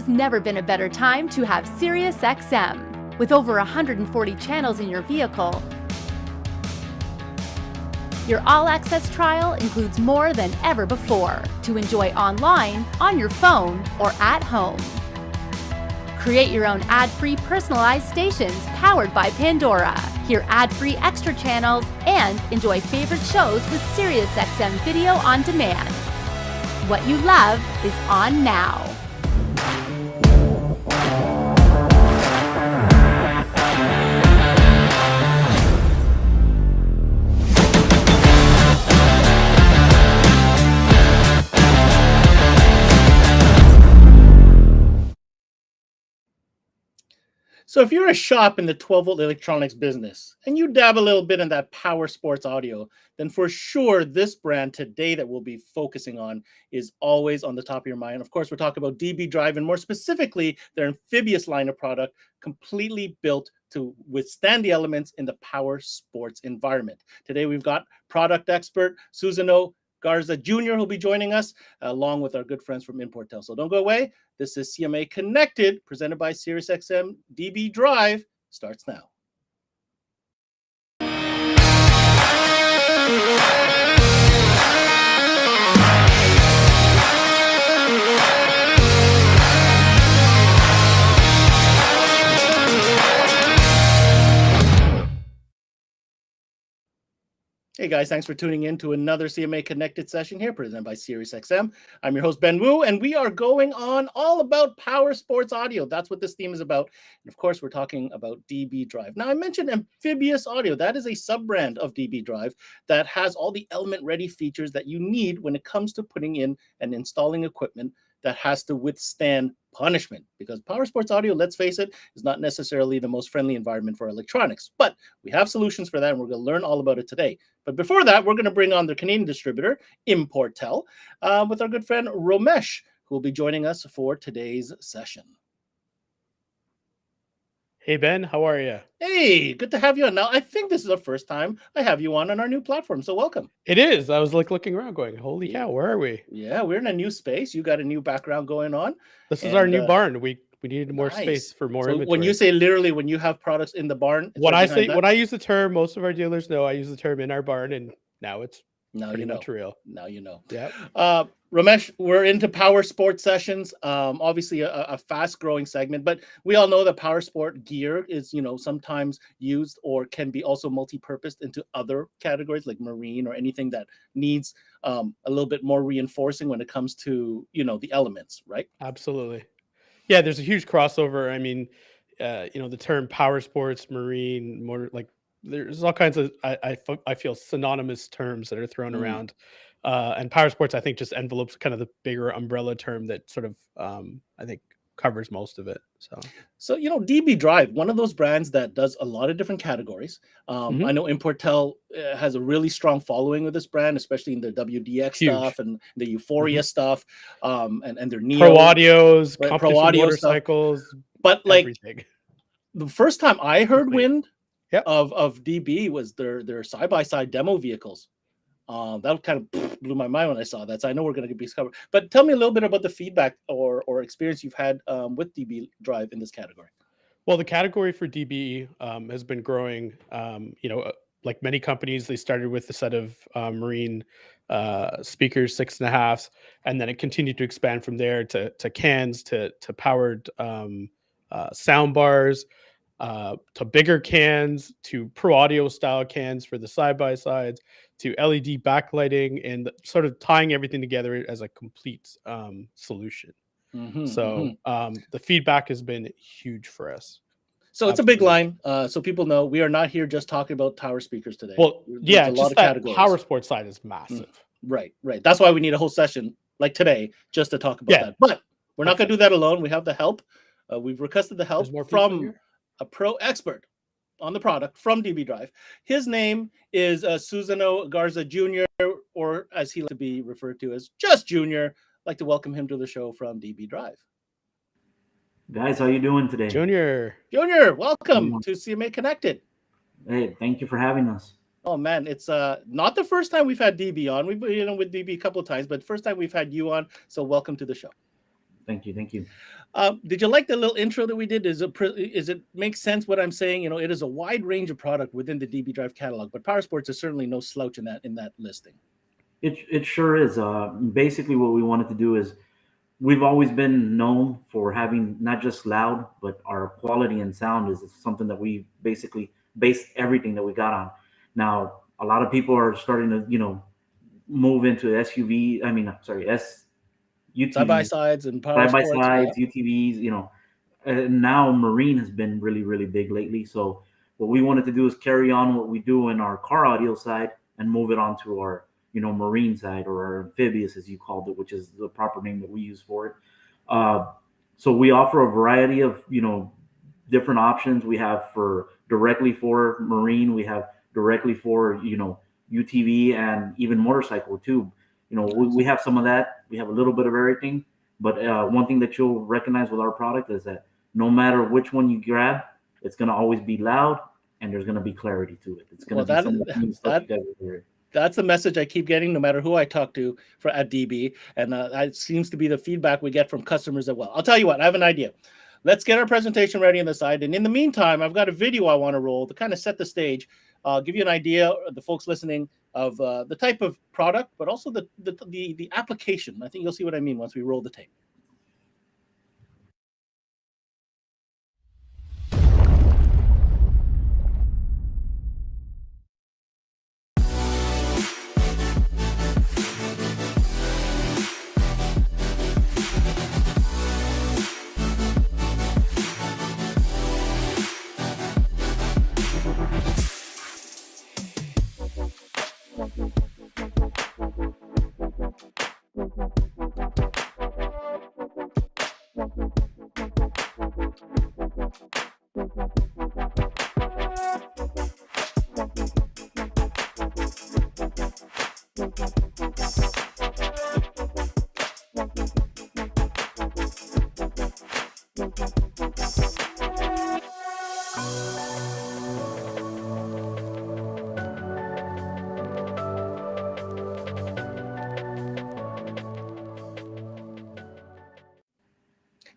There's never been a better time to have SiriusXM. With over 140 channels in your vehicle, your all-access trial includes more than ever before to enjoy online, on your phone, or at home. Create your own ad-free personalized stations powered by Pandora. Hear ad-free extra channels and enjoy favorite shows with SiriusXM Video on Demand. What you love is on now. So if you're a shop in the 12-volt electronics business and you dab a little bit in that power sports audio, then for sure this brand today that we'll be focusing on is always on the top of your mind. Of course, we're talking about DB Drive, and more specifically, their Amphibious line of product, completely built to withstand the elements in the power sports environment. Today, we've got product expert Susano Garza Jr. who'll be joining us, along with our good friends from Importel. So don't go away. This is CMA Connected, presented by SiriusXM. DB Drive starts now. Hey guys, thanks for tuning in to another CMA Connected session here, presented by SiriusXM. I'm your host, Ben Wu, and we are going on all about power sports audio. That's what this theme is about. And of course, we're talking about DB Drive. Now, I mentioned Amphibious Audio. That is a sub-brand of DB Drive that has all the element-ready features that you need when it comes to putting in and installing equipment that has to withstand punishment, because power sports audio, let's face it, is not necessarily the most friendly environment for electronics, but we have solutions for that, and we're going to learn all about it today. But before that, we're going to bring on the Canadian distributor, Importel, with our good friend Romesh, who will be joining us for today's session. Hey, Ben, how are you? Hey, good to have you on. Now, I think this is the first time I have you on our new platform, so welcome. It is. I was like looking around going, holy cow, where are we? Yeah, we're in a new space. You got a new background going on. This is our new barn. We needed more space for more inventory. When you say literally, when you have products in the barn, when I use the term, most of our dealers know I use the term in our barn, and now it's pretty much real. Now you know. Yeah. Ramesh, we're into power sports sessions. Obviously a fast-growing segment, but we all know that power sport gear is, sometimes used or can be also multi-purposed into other categories like marine or anything that needs a little bit more reinforcing when it comes to, the elements, right? Absolutely. Yeah, there's a huge crossover. I mean, the term power sports, marine, motor, like there's all kinds of, I feel synonymous terms that are thrown around. And power sports, I think, just envelopes kind of the bigger umbrella term that sort of, I think, covers most of it. So DB Drive, one of those brands that does a lot of different categories. I know Importel has a really strong following with this brand, especially in their WDX stuff and the Euphoria stuff, and their Neo Pro Audios, right, competition Pro Audio motorcycles, stuff. But everything. The first time I heard wind of DB was their side-by-side demo vehicles. That kind of blew my mind when I saw that. So I know we're going to be covered. But tell me a little bit about the feedback or experience you've had with DB Drive in this category. Well, the category for DB has been growing. Like many companies, they started with a set of marine speakers, 6.5s, and then it continued to expand from there to cans, to powered sound bars, to bigger cans, to Pro Audio style cans for the side-by-sides, to LED backlighting, and sort of tying everything together as a complete solution. The feedback has been huge for us. So it's a big line. So people know we are not here just talking about tower speakers today. Well, there's a lot of categories. Power sports side is massive. Right. That's why we need a whole session like today just to talk about that. But we're not going to do that alone. We have the help. We've requested the help from a pro expert on the product from DB Drive. His name is Susano Garza Jr., or as he likes to be referred to as just Junior. I'd like to welcome him to the show from DB Drive. Guys, how you doing today? Junior, welcome to CMA Connected. Hey, thank you for having us. Oh man, it's not the first time we've had DB on. We've with DB a couple of times, but first time we've had you on. So welcome to the show. Thank you. Did you like the little intro that we did? Is it make sense what I'm saying? You know, it is a wide range of product within the DB Drive catalog, but Powersports is certainly no slouch in that listing. It sure is. Basically, what we wanted to do is we've always been known for having not just loud, but our quality and sound is something that we basically base everything that we got on. Now, a lot of people are starting to, move into SUV. I mean, sorry, UTVs, Side by sides and side by Powersports. sides, UTVs. And now marine has been really, really big lately. So what we wanted to do is carry on what we do in our car audio side and move it onto our, marine side, or our amphibious, as you called it, which is the proper name that we use for it. So we offer a variety of, different options. We have directly for marine. We have directly for, UTV and even motorcycle too. We have some of that. We have a little bit of everything. But one thing that you'll recognize with our product is that no matter which one you grab, it's going to always be loud and there's going to be clarity to it. It's going to be some of the new stuff you guys will hear. That's the message I keep getting no matter who I talk to at DB. And that seems to be the feedback we get from customers as well. I'll tell you what, I have an idea. Let's get our presentation ready on the side. And in the meantime, I've got a video I want to roll to kind of set the stage, give you an idea, the folks listening, of the type of product, but also the application. I think you'll see what I mean once we roll the tape.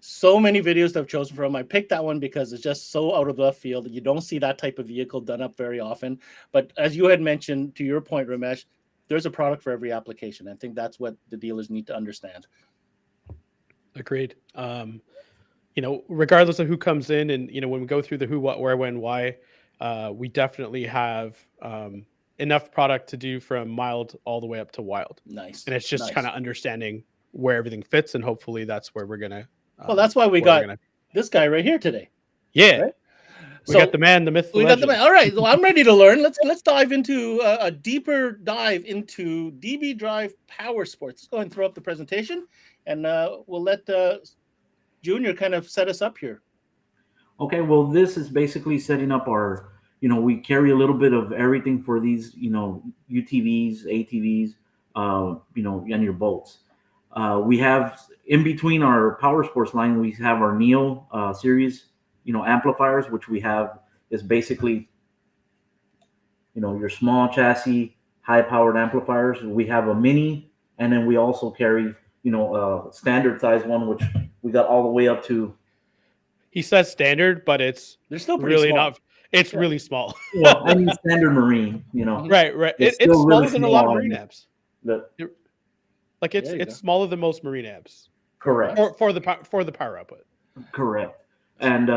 So many videos that I've chosen from. I picked that one because it's just so out of left field. You don't see that type of vehicle done up very often. But as you had mentioned, to your point, Ramesh, there's a product for every application. I think that's what the dealers need to understand. Agreed. Regardless of who comes in, and when we go through the who, what, where, when, why, we definitely have enough product to do from mild all the way up to wild. Nice. And it's just kind of understanding where everything fits, and hopefully that's where we're gonna. Well, that's why we got this guy right here today. Yeah. Right? We got the man, the myth, the legend. Got the man. All right. Well, I'm ready to learn. Let's dive into a deeper dive into DB Drive Powersports. Let's go ahead and throw up the presentation, and we'll let Junior kind of set us up here. Okay. Well, this is basically setting up our, we carry a little bit of everything for these, UTVs, ATVs, and your boats. We have in between our Powersports line, we have our Neo series, amplifiers, which we have is basically, your small chassis, high powered amplifiers. We have a mini, and then we also carry, a standard size one, which we got all the way up to. He says standard, but they're still really small. not. It's really small. Well, I mean standard marine, Right. It's It's smaller really than a lot of marine small. apps. It's smaller than most marine apps. Correct. For the power output. Correct. And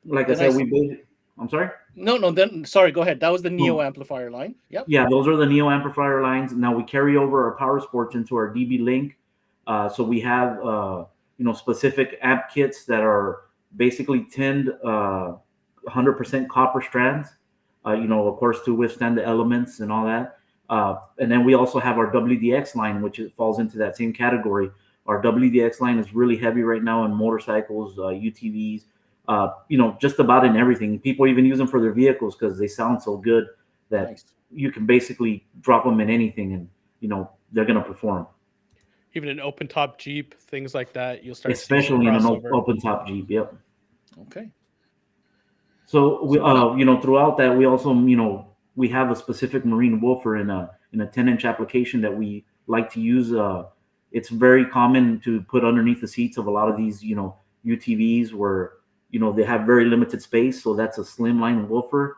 like I said, we build. I'm sorry. No. Then sorry. Go ahead. That was the Neo amplifier line. Yep. Yeah, those are the Neo amplifier lines. Now we carry over our Powersports into our DB Link. So we have specific amp kits that are basically tinned 100% copper strands. Of course, to withstand the elements and all that. And then we also have our WDX line, which falls into that same category. Our WDX line is really heavy right now in motorcycles, UTVs, just about in everything. People even use them for their vehicles because they sound so good that you can basically drop them in anything and, they're going to perform. Even an open top Jeep, things like that, you'll start especially in an open top Jeep. Yep. Okay. So we, throughout that, we also, we have a specific marine woofer in a 10-inch application that we like to use it's very common to put underneath the seats of a lot of these, UTVs where, they have very limited space. So that's a slimline woofer.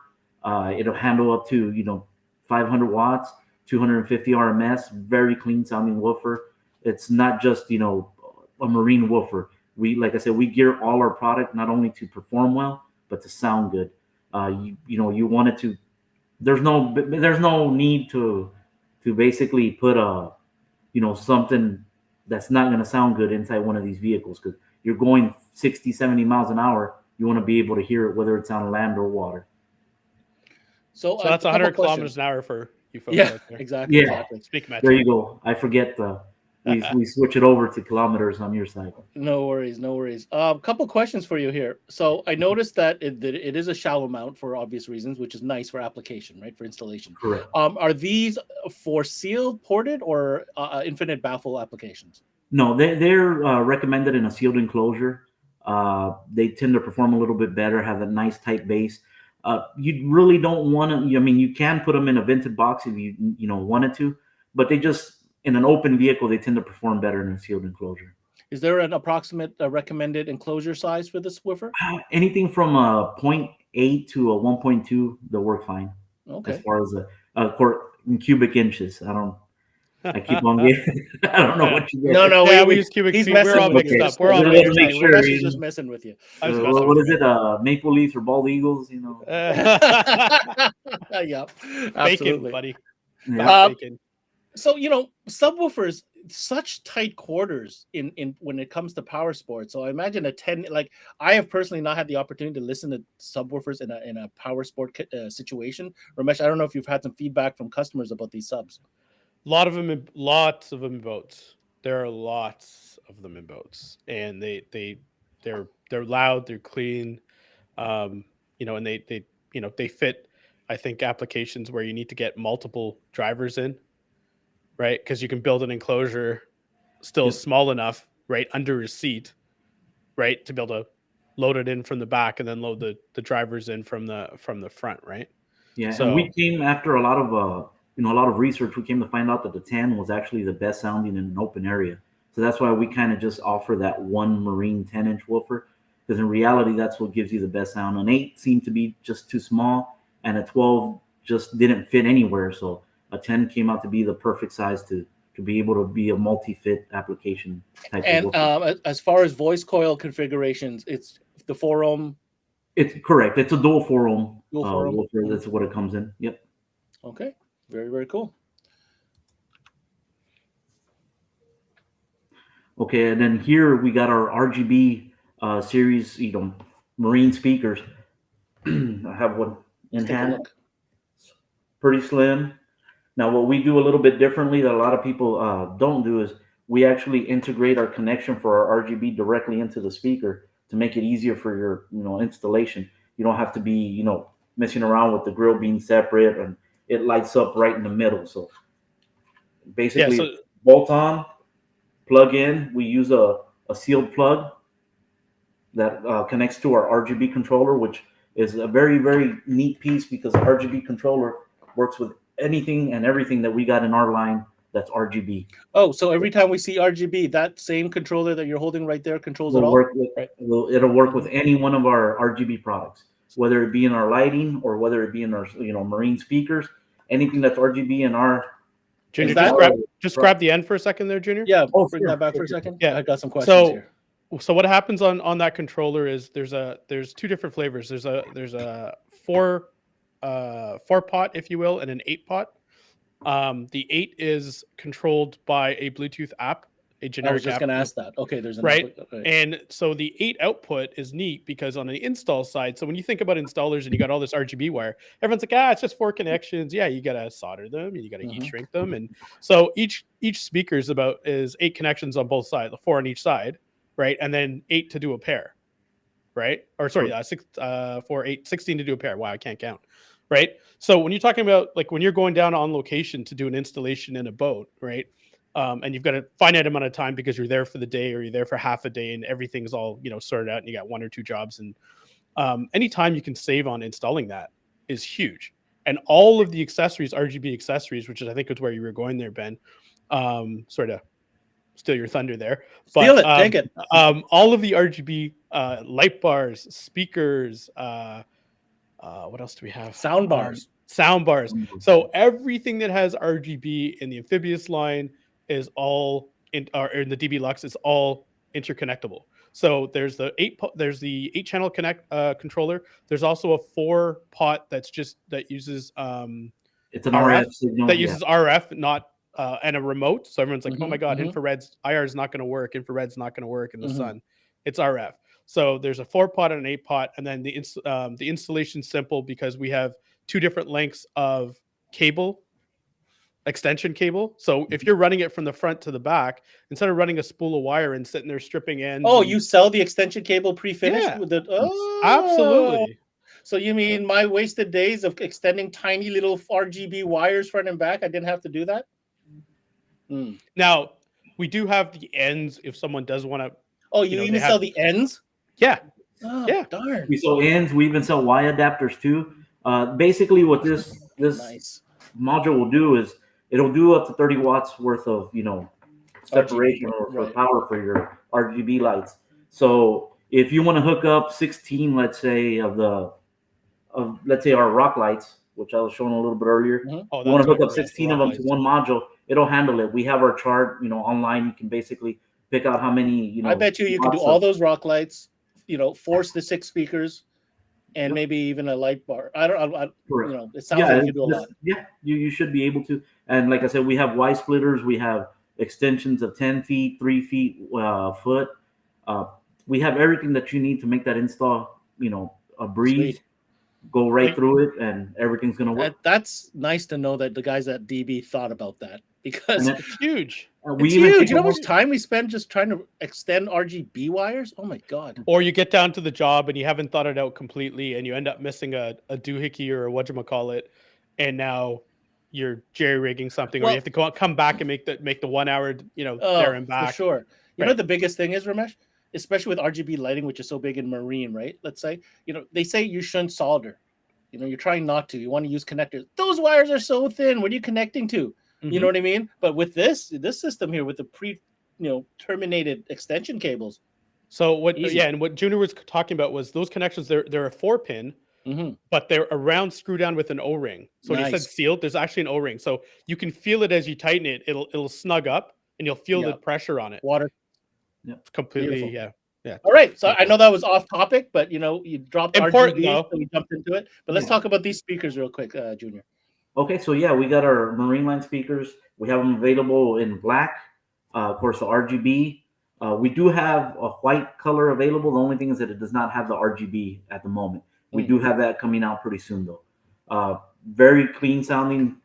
It'll handle up to, 500 watts, 250 RMS, very clean sounding woofer. It's not just, a marine woofer. Like I said, we gear all our product not only to perform well, but to sound good. You want it to. There's no need to basically put something that's not going to sound good inside one of these vehicles, because you're going 60, 70 miles an hour. You want to be able to hear it, whether it's on land or water. So that's 100 kilometers an hour for you folks. Yeah, out there. exactly. Yeah. Exactly. Speak metric. There you go. I forget we switch it over to kilometers on your side. No worries, no worries. Couple questions for you here. So I noticed that it is a shallow mount for obvious reasons, which is nice for application, right? For installation. Correct. Are these for sealed, ported, or infinite baffle applications? No, they're recommended in a sealed enclosure. They tend to perform a little bit better, have a nice tight base. You really don't want to. I mean, you can put them in a vented box if you wanted to, but they just, in an open vehicle, they tend to perform better in a sealed enclosure. Is there an approximate recommended enclosure size for this woofer? Anything from a 0.8 to a 1.2, they'll work fine. Okay. As far as in cubic inches, I keep on getting. I don't know what you get. No, we use cubic he's feet. messing We're all with mixed you. up. We're all Let's mixed make up. sure. He's just messing with you. What is it? Maple Leafs or bald eagles? Yeah, Bacon, absolutely. buddy. Yeah. Bacon. So subwoofers, such tight quarters in when it comes to power sports. So I imagine I have personally not had the opportunity to listen to subwoofers in a power sport situation. Ramesh, I don't know if you've had some feedback from customers about these subs. Lots of them in boats. There are lots of them in boats, and they're loud, they're clean, and they fit. I think applications where you need to get multiple drivers in, right? Because you can build an enclosure still small enough, right, under a seat, right, to be able to load it in from the back and then load the drivers in from the front, right? Yeah, So and we came after a lot of research. We came to find out that the 10 was actually the best sounding in an open area. So that's why we kind of just offer that one marine 10-inch woofer, because in reality, that's what gives you the best sound. An 8 seemed to be just too small, and a 12 just didn't fit anywhere. So a 10 came out to be the perfect size to be able to be a multi-fit application type of woofer. And as far as voice coil configurations, it's the 4 ohm. It's correct. It's a dual 4 ohm Dual 4 ohm. woofer. That's what it comes in. Yep. Okay. Very, very cool. Okay, and then here we got our RGB series, marine speakers. I have one in Let's take a hand. look. Pretty slim. Now, what we do a little bit differently that a lot of people don't do is we actually integrate our connection for our RGB directly into the speaker to make it easier for your installation. You don't have to be messing around with the grill being separate, and it lights up right in the middle. So basically, bolt on, plug in. We use a sealed plug that connects to our RGB controller, which is a very, very neat piece, because the RGB controller works with anything and everything that we got in our line that's RGB. Oh, so every time we see RGB, that same controller that you're holding right there controls it all? It'll work with any one of our RGB products, whether it be in our lighting or whether it be in our marine speakers. Anything that's RGB in our Junior, just grab the end for a second there, Junior. Yeah, bring that back for a second. Yeah, I got some questions here. So what happens on that controller is there's two different flavors. There's a 4 pot, if you will, and an 8 pot. The 8 is controlled by a Bluetooth app, a generic app. I was just going to ask that. Okay, there's an right. Okay. And so the 8 output is neat because on the install side, so when you think about installers and you got all this RGB wire, everyone's like, it's just 4 connections. Yeah, you got to solder them and you got to heat shrink them. And so each speaker is 8 connections on both sides, 4 on each side, right? And then 8 to do a pair, right? Or sorry, 16 to do a pair. Wow, I can't count. Right. So when you're talking about when you're going down on location to do an installation in a boat, right? And you've got a finite amount of time because you're there for the day or you're there for half a day and everything's all, sorted out and you got 1 or 2 jobs. And any time you can save on installing that is huge. And all of the accessories, RGB accessories, which is, I think is where you were going there, Ben, sort of steal your thunder there. Steal it, take it. All of the RGB light bars, speakers, what else do we have? Sound bars. Sound bars. So everything that has RGB in the Amphibious line is all in the DB Lux is all interconnectable. So there's the 8-channel connect controller. There's also a 4-pot that uses it's an RF signal that uses RF, not and a remote. So everyone's like, oh my God, mhm. IR is not going to work. Infrared's not going to work in the sun. It's RF. So there's a 4-pot and an 8-pot, and then the installation's simple because we have 2 different lengths of cable, extension cable. So if you're running it from the front to the back, instead of running a spool of wire and sitting there stripping ends. Oh, you sell the extension cable pre-finished Yeah. with it? Oh, Absolutely. So you mean my wasted days of extending tiny little RGB wires front and back, I didn't have to do that? Now, we do have the ends if someone does want to. Oh, you even sell the ends? Yeah. Oh, yeah. Darn. We sell ends. We even sell Y adapters too. Basically, what this Nice. module will do is it'll do up to 30 watts worth of separation RGB, or for right. power for your RGB lights. So if you want to hook up 16, let's say let's say our rock lights, which I was showing a little bit earlier, you want to hook up 16 of them to one module, it'll handle it. We have our chart, online. You can basically pick out how many, I bet you can do all those rock lights, force the 6 speakers, and maybe even a light bar. I it sounds like you do a lot. Yeah, you should be able to. And like I said, we have Y splitters. We have extensions of 10 feet, 3 feet, foot. We have everything that you need to make that install, a breeze. Sweet. Go right through it, and everything's gonna work. That's nice to know that the guys at DB thought about that, because it's huge. It's huge. You know how much time we spend just trying to extend RGB wires? Oh my God. Or you get down to the job and you haven't thought it out completely, and you end up missing a doohickey or a whatchamacallit, and now you're jerry rigging something, or you have to come back and make the 1 hour, there and back. For sure. You know what the biggest thing is, Ramesh? Especially with RGB lighting, which is so big in marine, right? Let's say, they say you shouldn't solder. You're trying not to. You want to use connectors. Those wires are so thin. What are you connecting to? You know what I mean? But with this system here, with the terminated extension cables. So what Junior was talking about was those connections. They're a 4-pin, but they're around screw down with an O-ring. So when you said sealed, there's actually an O-ring. So you can feel it as you tighten it. It'll snug up, and you'll feel the pressure on it. Water. Completely. Beautiful. Yeah. All right. So I know that was off topic, but you dropped important, RGB, so we jumped into it. But let's talk about these speakers real quick, Junior. Okay, so we got our marine line speakers. We have them available in black. Of course, the RGB. We do have a white color available. The only thing is that it does not have the RGB at the moment. We do have that coming out pretty soon, though. Very clean sounding,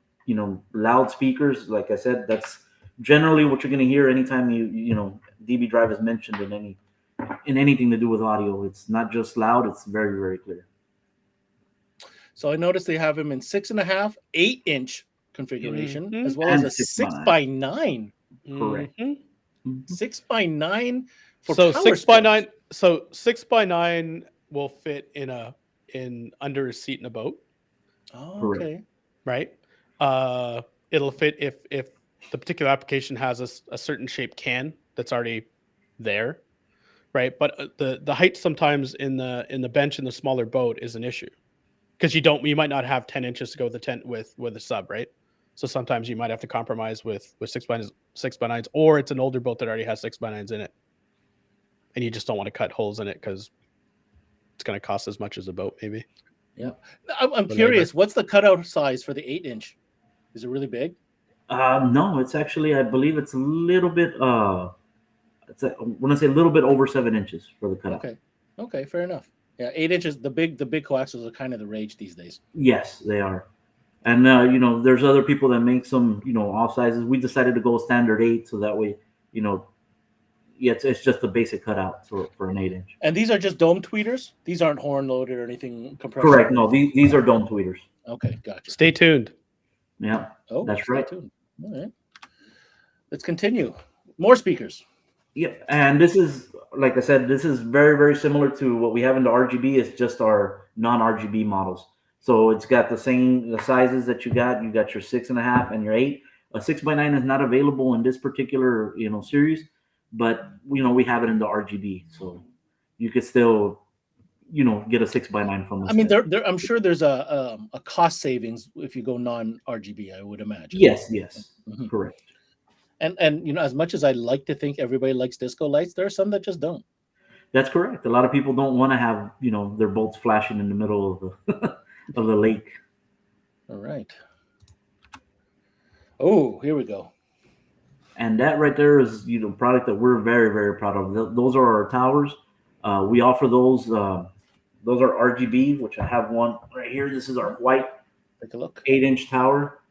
loud speakers. Like I said, that's generally what you're going to hear anytime DB Drive is mentioned in anything to do with audio. It's not just loud; it's very, very clear. So I noticed they have them in 6.5, 8-inch configuration, as well as a 6x9. Correct. 6x9 for so power 6x9. So 6x9 will fit in under a seat in a boat. Oh, okay. Right. It'll fit if the particular application has a certain shaped can that's already there. Right. But the height sometimes in the bench in the smaller boat is an issue, because you might not have 10 inches to go with the tent with a sub, right? So sometimes you might have to compromise with 6x9s, or it's an older boat that already has 6x9s in it, and you just don't want to cut holes in it because it's going to cost as much as a boat, maybe. Yeah, I'm curious. What's the cutout size for the 8-inch? Is it really big? No, it's actually, I believe it's a little bit. When I say a little bit over 7 inches for the cutout. Okay, fair enough. Yeah, 8 inches. The big coaxials are kind of the rage these days. Yes, they are. And there's other people that make some off sizes. We decided to go standard 8, so that way it's just the basic cutout for an 8-inch. And these are just dome tweeters. These aren't horn loaded or anything compressed. Correct. No, these are dome tweeters. Okay, gotcha. Stay tuned. Yeah. Oh, that's right. Tuned. All right. Let's continue. More speakers. Yeah, and this is, like I said, this is very, very similar to what we have in the RGB. It's just our non-RGB models. So it's got the same sizes that you got. You got your 6.5 and your 8. A 6x9 is not available in this particular series, but we have it in the RGB, so you could still get a 6x9 from us. I mean, I'm sure there's a cost savings if you go non-RGB, I would imagine. Yes, Mhm. correct. And as much as I like to think everybody likes disco lights, there are some that just don't. That's correct. A lot of people don't want to have their bolts flashing in the middle of the of the lake. All right. Oh, here we go. And that right there is product that we're very, very proud of. Those are our towers. We offer those. Those are RGB, which I have one right here. This is our white. Take a look. 8-inch tower.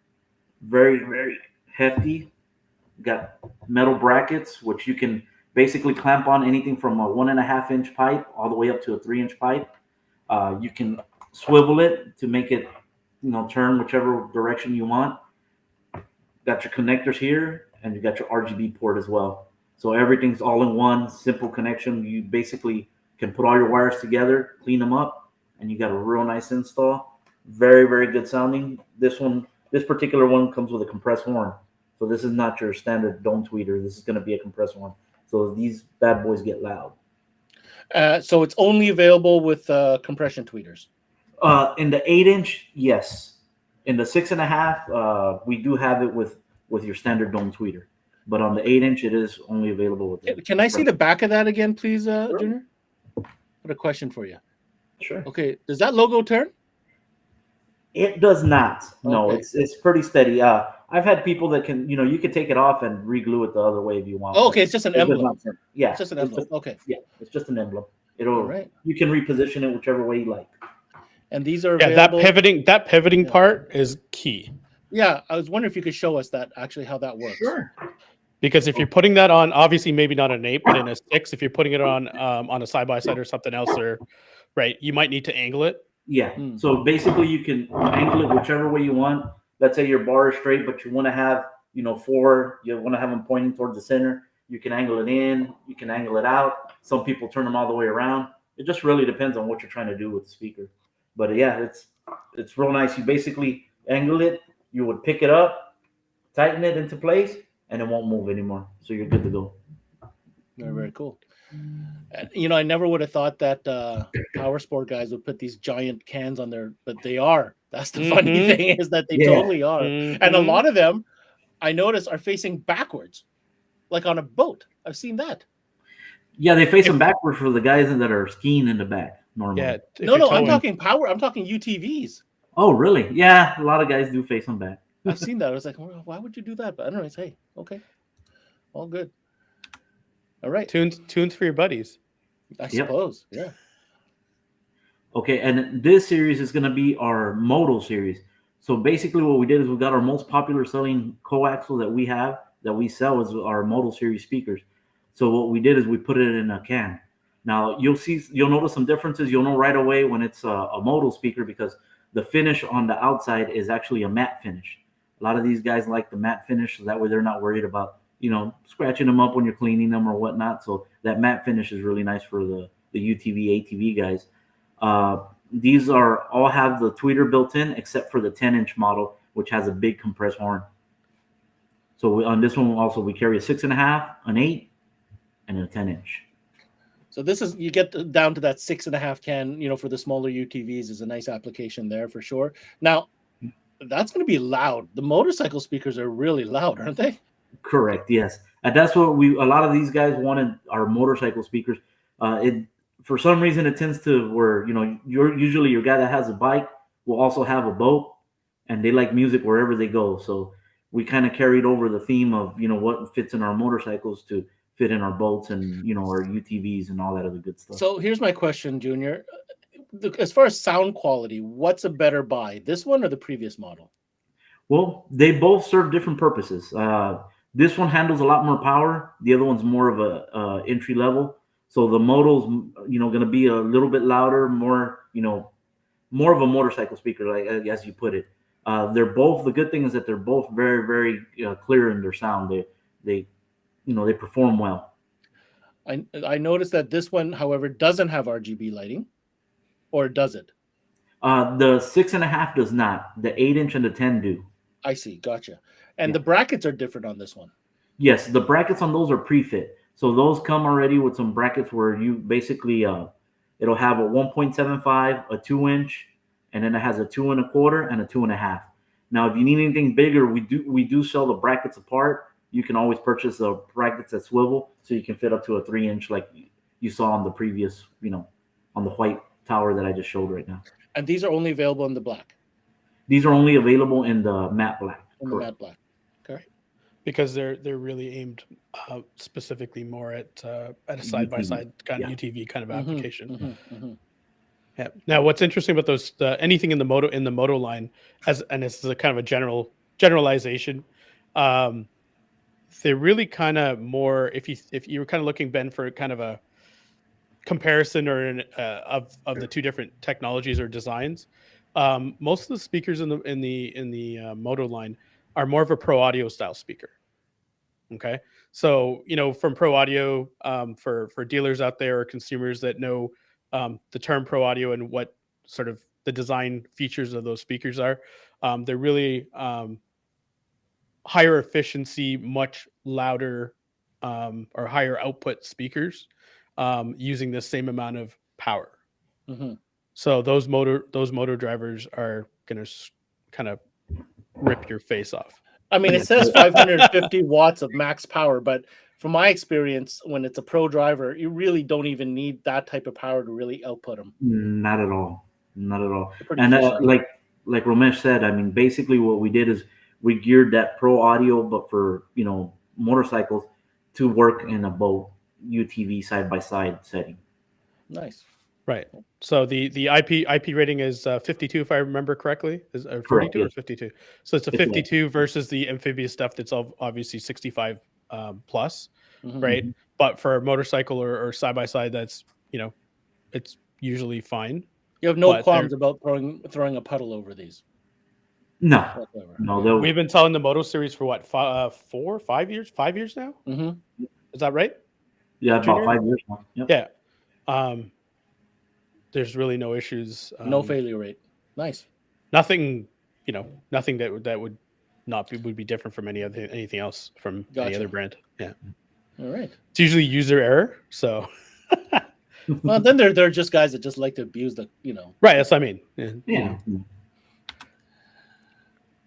Very, very hefty. Got metal brackets, which you can basically clamp on anything from a 1.5-inch pipe all the way up to a 3-inch pipe. You can swivel it to make it, turn whichever direction you want. Got your connectors here, and you got your RGB port as well. So everything's all in one simple connection. You basically can put all your wires together, clean them up, and you got a real nice install. Very, very good sounding. This particular one comes with a compressed horn. So this is not your standard dome tweeter. This is going to be a compressed one. So these bad boys get loud. So it's only available with compression tweeters. In the 8-inch, yes. In the 6.5, we do have it with your standard dome tweeter. But on the 8-inch, it is only available with. Can I see the back of that again, please, Junior? I have a question for you. Sure. Okay. Does that logo turn? It does not. No, Okay. it's pretty steady. I've had people that can, you can take it off and re-glue it the other way if you want. Oh, okay, it's just an emblem. Yeah, It's just an emblem. Okay. Yeah, it's just an emblem. All right. You can reposition it whichever way you like. And these are available. that pivoting part is key. Yeah, I was wondering if you could show us that actually how that works. Sure. Because if you're putting that on, obviously maybe not an 8, but in a 6, if you're putting it on a side by side or something else, right, you might need to angle it. Yeah. So basically, you can angle it whichever way you want. Let's say your bar is straight, but you want to have 4. You want to have them pointing towards the center. You can angle it in. You can angle it out. Some people turn them all the way around. It just really depends on what you're trying to do with the speaker. But yeah, it's real nice. You basically angle it. You would pick it up, tighten it into place, and it won't move anymore. So you're good to go. Very, very cool. I never would have thought that Powersport guys would put these giant cans on there, but they are. That's the funny thing is that they totally are. And a lot of them, I notice, are facing backwards, like on a boat. I've seen that. Yeah, they face them backwards for the guys that are skiing in the back normally. Yeah. No, I'm talking power. I'm talking UTVs. Oh, really? Yeah, a lot of guys do face them back. I've seen that. I was like, well, why would you do that? But I don't know. It's, hey, okay, all good. All right. Tunes for your buddies. I suppose. Yeah. Okay, and this series is going to be our modal series. So basically what we did is we got our most popular selling coaxial that we sell is our modal series speakers. So what we did is we put it in a can. Now you'll notice some differences. You'll know right away when it's a modal speaker because the finish on the outside is actually a matte finish. A lot of these guys like the matte finish, so that way they're not worried about scratching them up when you're cleaning them or whatnot. So that matte finish is really nice for the UTV, ATV guys. These all have the tweeter built in, except for the 10-inch model, which has a big compressed horn. So on this one also we carry a 6.5, an 8, and a 10-inch. So this is you get down to that 6.5 can. For the smaller UTVs is a nice application there for sure. Now that's going to be loud. The motorcycle speakers are really loud, aren't they? Correct. Yes, and that's what a lot of these guys wanted our motorcycle speakers. For some reason it tends to where usually your guy that has a bike will also have a boat, and they like music wherever they go. So we kind of carried over the theme of what fits in our motorcycles to fit in our boats and our UTVs and all that other good stuff. So here's my question, Junior. As far as sound quality, what's a better buy, this one or the previous model? Well, they both serve different purposes. This one handles a lot more power. The other one's more of a entry level. So the modal's going to be a little bit louder, more of a motorcycle speaker, like as you put it. They're both. The good thing is that they're both very, very clear in their sound. They perform well. I noticed that this one, however, doesn't have RGB lighting, or does it? The 6.5 does not. The 8-inch and the 10 do. I see. Gotcha. And the brackets are different on this one. Yes, the brackets on those are pre-fit. So those come already with some brackets where you basically it'll have a 1.75, a 2-inch, and then it has a 2 1/4 and a 2 1/2. Now, if you need anything bigger, we do sell the brackets apart. You can always purchase the brackets that swivel, so you can fit up to a 3-inch, like you saw on the previous, on the white tower that I just showed right now. And these are only available in the black. These are only available in the matte black. In the matte black. Okay. Because they're really aimed specifically more at a side-by-side kind of UTV kind of application. Yeah. Now, what's interesting about those anything in the moto line, and this is a kind of a generalization, they're really kind of more if you were kind of looking, Ben, for kind of a comparison or of the two different technologies or designs. Most of the speakers in the moto line are more of a pro audio style speaker. Okay, so from pro audio, for dealers out there or consumers that know the term pro audio and what sort of the design features of those speakers are, they're really higher efficiency, much louder or higher output speakers using the same amount of power. So those motor drivers are going to kind of rip your face off. I mean, it says 550 watts of max power, but from my experience, when it's a pro driver, you really don't even need that type of power to really output them. Not at all. And like Ramesh said, I mean, basically what we did is we geared that pro audio, but for motorcycles, to work in a boat UTV side-by-side setting. Nice. Right. So the IP rating is 52, if I remember correctly, is 42 or 52. So it's a 52 versus the Amphibious stuff that's obviously 65 plus, right? But for a motorcycle or side by side, that's it's usually fine. You have no qualms about throwing a puddle over these. No. We've been telling the Moto series for what 5 years? 5 years now. Is that right? Yeah, about 5 years now. Yep. Yeah. There's really no issues. No failure rate. Nice. Nothing, nothing that would be different from anything else from any other brand. Yeah. All right. It's usually user error. So. Well, then they're just guys that just like to abuse the. Right. That's what I mean. Yeah.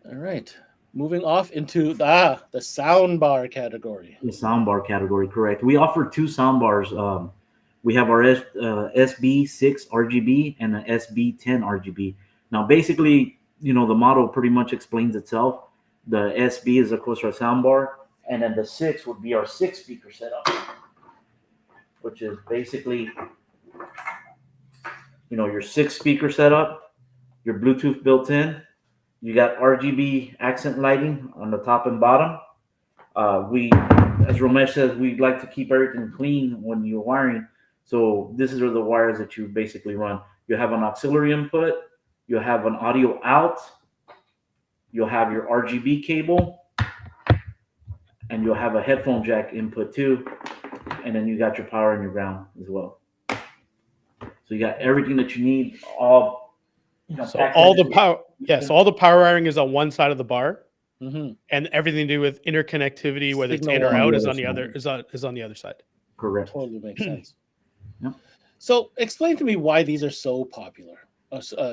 All right. Moving off into the soundbar category. The soundbar category, correct. We offer two soundbars. We have our SB6 RGB and the SB10 RGB. Now, basically, the model pretty much explains itself. The SB is, of course, our soundbar, and then the 6 would be our 6-speaker setup, which is basically, your 6-speaker setup, your Bluetooth built in. You got RGB accent lighting on the top and bottom. As Ramesh says, we like to keep everything clean when you're wiring. So this are the wires that you basically run. You have an auxiliary input. You have an audio out. You'll have your RGB cable. And you'll have a headphone jack input too. And then you got your power and your ground as well. So you got everything that you need. All the power. Yes, all the power wiring is on one side of the bar. And everything to do with interconnectivity, whether it's in or out, is on the other side. Correct. Totally makes sense. Yep. So explain to me why these are so popular.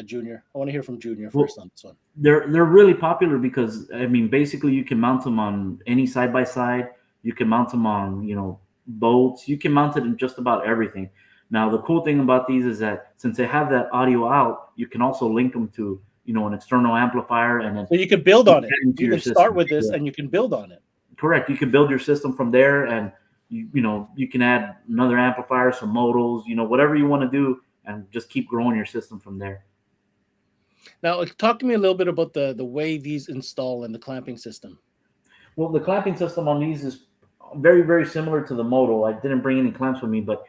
Junior, I want to hear from Junior first on this one. They're really popular because, I mean, basically you can mount them on any side-by-side. You can mount them on, boats. You can mount it in just about everything. Now, the cool thing about these is that since they have that audio out, you can also link them to, an external amplifier. And then so you can build on it. You can start with this and you can build on it. Correct. You can build your system from there, and you can add another amplifier, some modals, whatever you want to do, and just keep growing your system from there. Now, talk to me a little bit about the way these install and the clamping system. Well, the clamping system on these is very, very similar to the Moto. I didn't bring any clamps with me, but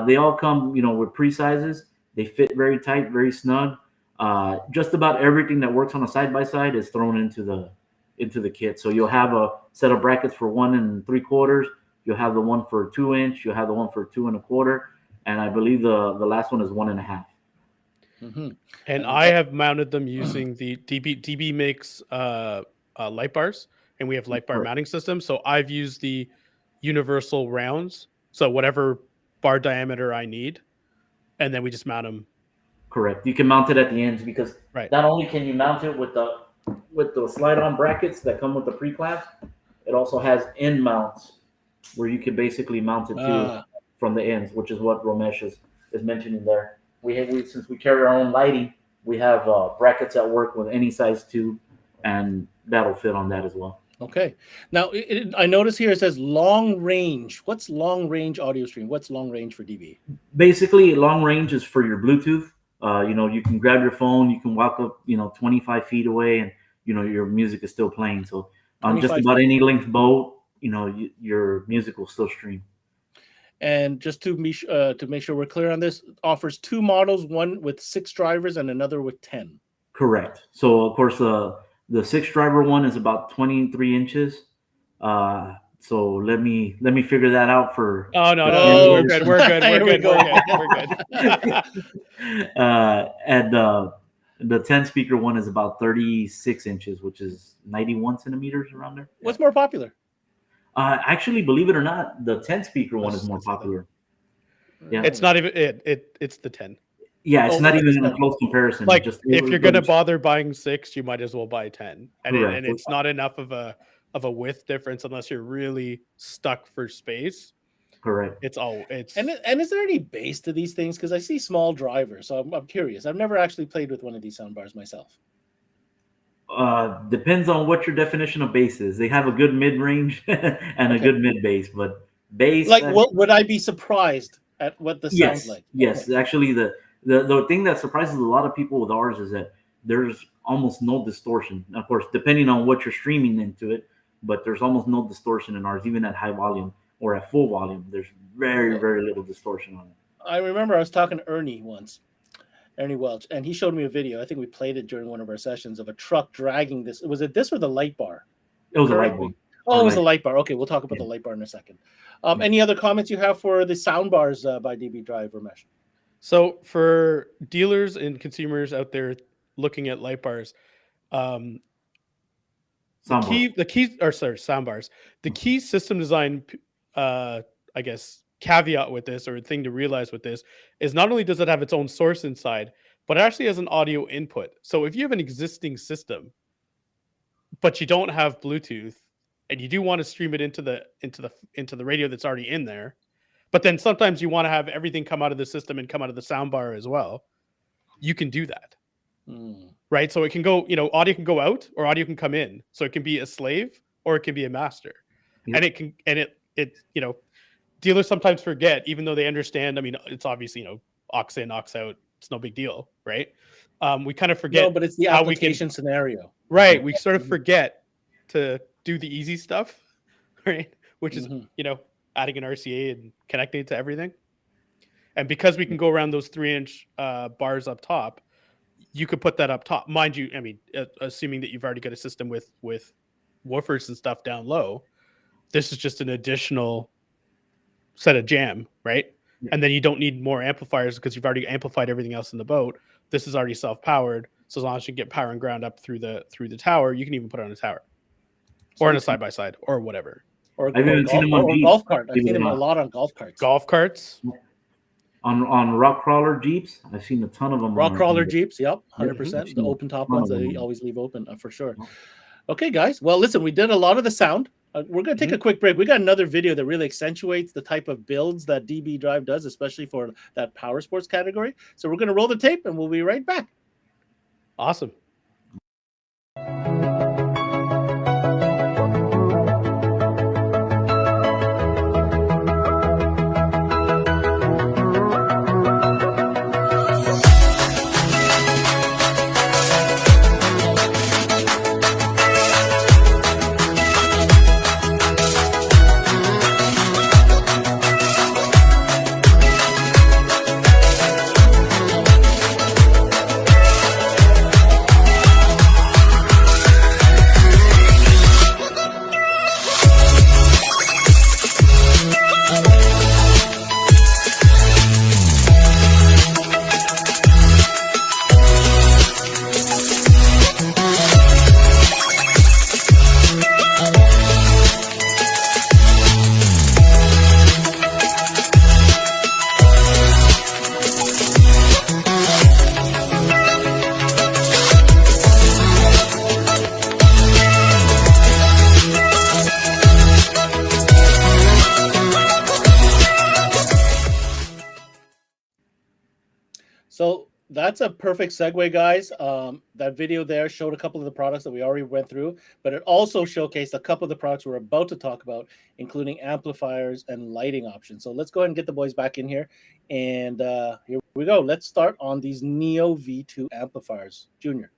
they all come, with pre-sizes. They fit very tight, very snug. Just about everything that works on a side-by-side is thrown into the kit. So you'll have a set of brackets for 1 3/4. You'll have the one for 2-inch. You'll have the one for 2 1/4. And I believe the last one is 1 1/2. And I have mounted them using the DB makes light bars, and we have light bar Correct. mounting system. So I've used the universal rounds. So whatever bar diameter I need, and then we just mount them. Correct. You can mount it at the ends because Right. not only can you mount it with the slide-on brackets that come with the pre-clamps, it also has end mounts where you can basically mount it too from the ends, which is what Ramesh is mentioning there. Since we carry our own lighting, we have brackets that work with any size tube, and that'll fit on that as well. Okay. Now, I notice here it says long range. What's long range audio stream? What's long range for DB? Basically, long range is for your Bluetooth. You can grab your phone, you can walk up, 25 feet away, and your music is still playing. So on just about any length boat, your music will still stream. And just to make sure we're clear on this, offers two models, one with 6 drivers and another with 10. Correct. So of course the 6 driver one is about 23 inches. So let me figure that out for. Oh no, we're good. We're good. And the 10 speaker one is about 36 inches, which is 91 centimeters around there. What's more popular? Actually, believe it or not, the 10 speaker one is more popular. Yeah, it's not even it's the 10. Yeah, it's not even in a close comparison. Like if you're gonna bother buying 6, you might as well buy 10, and it's not enough of a width difference unless you're really stuck for space. Correct. And is there any base to these things? Because I see small drivers, so I'm curious. I've never actually played with one of these soundbars myself. Depends on what your definition of bass is. They have a good mid range and a good mid bass, but bass. Like, what would I be surprised at what this sounds like? Yes, actually, the thing that surprises a lot of people with ours is that there's almost no distortion. Of course, depending on what you're streaming into it, but there's almost no distortion in ours, even at high volume or at full volume. There's very, very little distortion on it. I remember I was talking to Ernie once. Ernie Welch, and he showed me a video. I think we played it during one of our sessions of a truck dragging this. Was it this or the light bar? It was a light bar. Oh, it was a light bar. Okay, we'll talk about the light bar in a second. Any other comments you have for the sound bars by DB Drive, Ramesh? So for dealers and consumers out there looking at light bars, sound bars. The key system design, I guess, caveat with this, or thing to realize with this, is not only does it have its own source inside, but it actually has an audio input. So if you have an existing system, but you don't have Bluetooth, and you do want to stream it into the radio that's already in there, but then sometimes you want to have everything come out of the system and come out of the soundbar as well, you can do that. Right? So it can go, audio can go out or audio can come in. So it can be a slave or it can be a master. Yep. And dealers sometimes forget, even though they understand. I mean, it's obviously, aux in, aux out. It's no big deal, right? We kind of forget. No, but it's the application scenario. Right. We sort of forget to do the easy stuff, right? Which is, adding an RCA and connecting it to everything. And because we can go around those 3-inch bars up top, you could put that up top. Mind you, I mean, assuming that you've already got a system with woofers and stuff down low, this is just an additional set of jam, right? Yeah. And then you don't need more amplifiers because you've already amplified everything else in the boat. This is already self-powered. So as long as you get power and ground up through the tower, you can even put it on a tower or on a side-by-side or whatever. Or golf cart. I've seen them a lot on golf carts. Golf carts. On rock crawler Jeeps, I've seen a ton of them. Rock crawler Jeeps, yep, 100%. The open top ones they always leave open for sure. Okay, guys. Well, listen, we did a lot of the sound. We're going to take a quick break. We got another video that really accentuates the type of builds that DB Drive does, especially for that power sports category. So we're going to roll the tape and we'll be right back. Awesome. So that's a perfect segue, guys. That video there showed a couple of the products that we already went through, but it also showcased a couple of the products we're about to talk about, including amplifiers and lighting options. So let's go ahead and get the boys back in here. And here we go. Let's start on these Neo V2 amplifiers. Junior.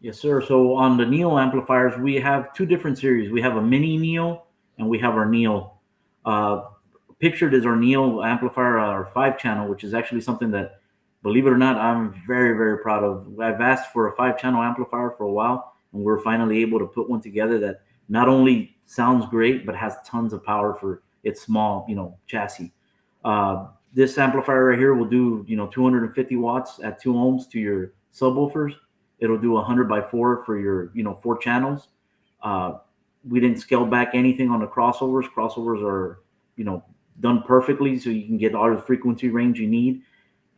Yes, sir. So on the Neo amplifiers, we have two different series. We have a mini Neo and we have our Neo. Uh, Pictured is our Neo amplifier, our 5-channel, which is actually something that, believe it or not, I'm very, very proud of. I've asked for a 5-channel amplifier for a while, and we're finally able to put one together that not only sounds great, but has tons of power for its small, chassis. This amplifier right here will do, 250 watts at 2 ohms to your subwoofers. It'll do 100 by 4 for your, 4 channels. We didn't scale back anything on the crossovers. Crossovers are, done perfectly, so you can get all the frequency range you need.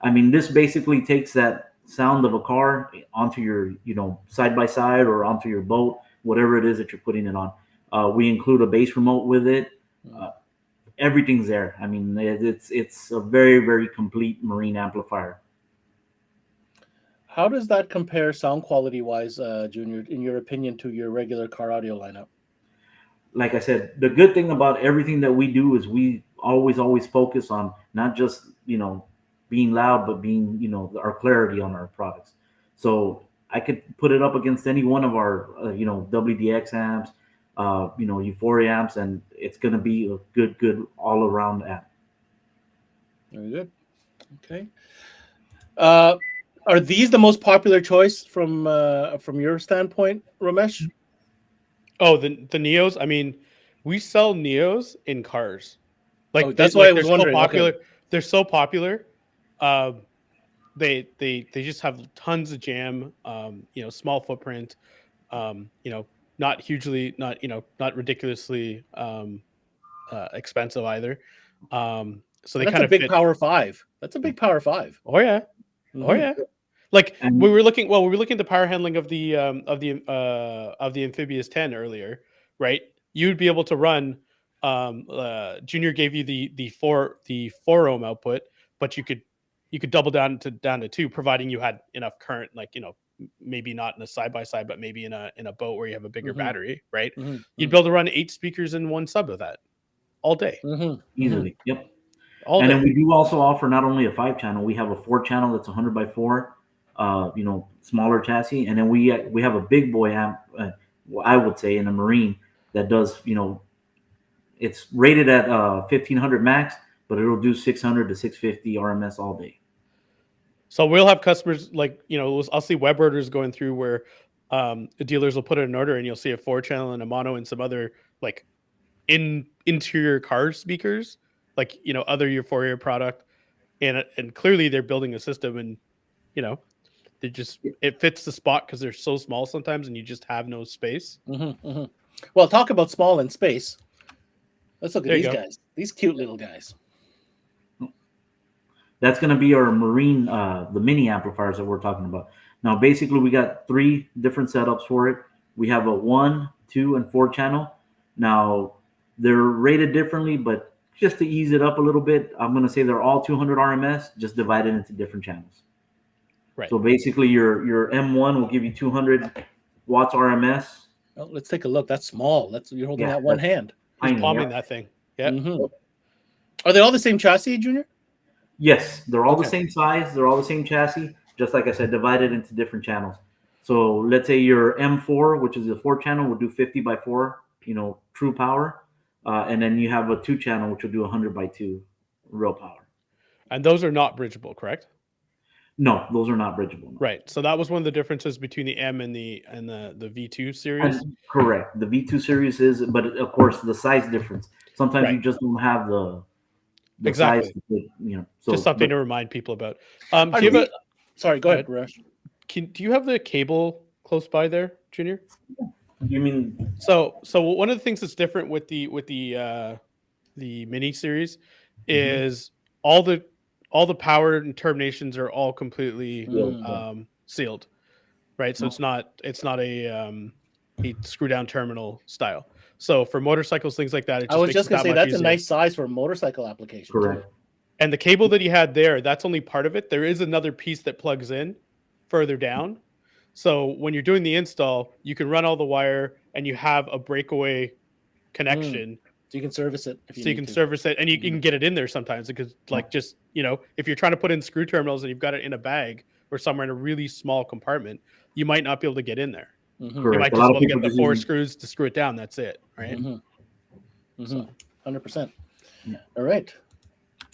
I mean, this basically takes that sound of a car onto your, side by side or onto your boat, whatever it is that you're putting it on. We include a bass remote with it. Everything's there. I mean, it's a very, very complete marine amplifier. How does that compare sound quality wise, Junior, in your opinion, to your regular car audio lineup? Like I said, the good thing about everything that we do is we always focus on not just, being loud, but being, our clarity on our products. So I could put it up against any one of our, WDX amps, Euphoria amps, and it's going to be a good all around amp. Very good. Okay. Are these the most popular choice from your standpoint, Ramesh? Oh, the Neos. I mean, we sell Neos in cars. Like that's why I was wondering. So popular. Okay. They're so popular. They just have tons of jam. Small footprint. Not hugely, not ridiculously expensive either. So they That's kind a of big fit. Power 5. That's a big Power 5. Oh yeah. Mm-hmm. Oh yeah. Like we were looking at the power handling of the Amphibious 10 earlier, right? You'd be able to run. Junior gave you the 4 ohm output, but you could double down to 2, providing you had enough current, maybe not in a side by side, but maybe in a boat where you have a bigger battery, right? Mm-hmm. You'd be able to run 8 speakers in one sub of that all day, Easily. Yep. All and day. then we do also offer not only a 5-channel, we have a 4-channel that's 100 by 4. Smaller chassis, and then we have a big boy amp, I would say, in a marine that does, it's rated at 1500 max, but it'll do 600 to 650 RMS all day. So we'll have customers I'll see web orders going through where the dealers will put in an order and you'll see a 4-channel and a mono and some other interior car speakers, other Euphoria product, and clearly they're building a system, and it fits the spot because they're so small sometimes and you just have no space. Well, talk about small in space. Let's look at these guys. These cute little guys. That's going to be our marine, the mini amplifiers that we're talking about. Now, basically, we got 3 different setups for it. We have a 1, 2, and 4-channel. Now, they're rated differently, but just to ease it up a little bit, I'm going to say they're all 200 RMS, just divided into different channels. Right. So basically, your M1 will give you 200 watts RMS. Oh, let's take a look. That's small. You're holding that one hand. He's palming that thing. Yeah. Are they all the same chassis, Junior? Yes, they're all the same size. They're all the same chassis. Just like I said, divided into different channels. So let's say your M4, which is a 4-channel, will do 50 by 4, true power. And then you have a 2-channel, which will do 100 by 2 real power. And those are not bridgeable, correct? No, those are not bridgeable. No. Right. So that was one of the differences between the M and the V2 series. Correct. The V2 series is, but of course, the size difference. Sometimes you just don't have the exactly. Size, so, just something to remind people about. Sorry, go ahead, Rush. Do you have the cable close by there, Junior? You mean so one of the things that's different with the mini series is all the power and terminations are all completely sealed, right? So it's not a screw down terminal style. So for motorcycles, things like that, I was just gonna say that's a nice size for a motorcycle application. Correct. And the cable that he had there, that's only part of it. There is another piece that plugs in further down. So when you're doing the install, you can run all the wire and you have a breakaway connection. So you can service it if you So you need can to. service it, and you can get it in there sometimes because, like, just, you know, if you're trying to put in screw terminals and you've got it in a bag or somewhere in a really small compartment, you might not be able to get in there. Mhm. You Correct. might A just lot be of able to get people the just 4 using- screws to screw it down. That's it, right? Mhm. So 100%. Yeah. All right.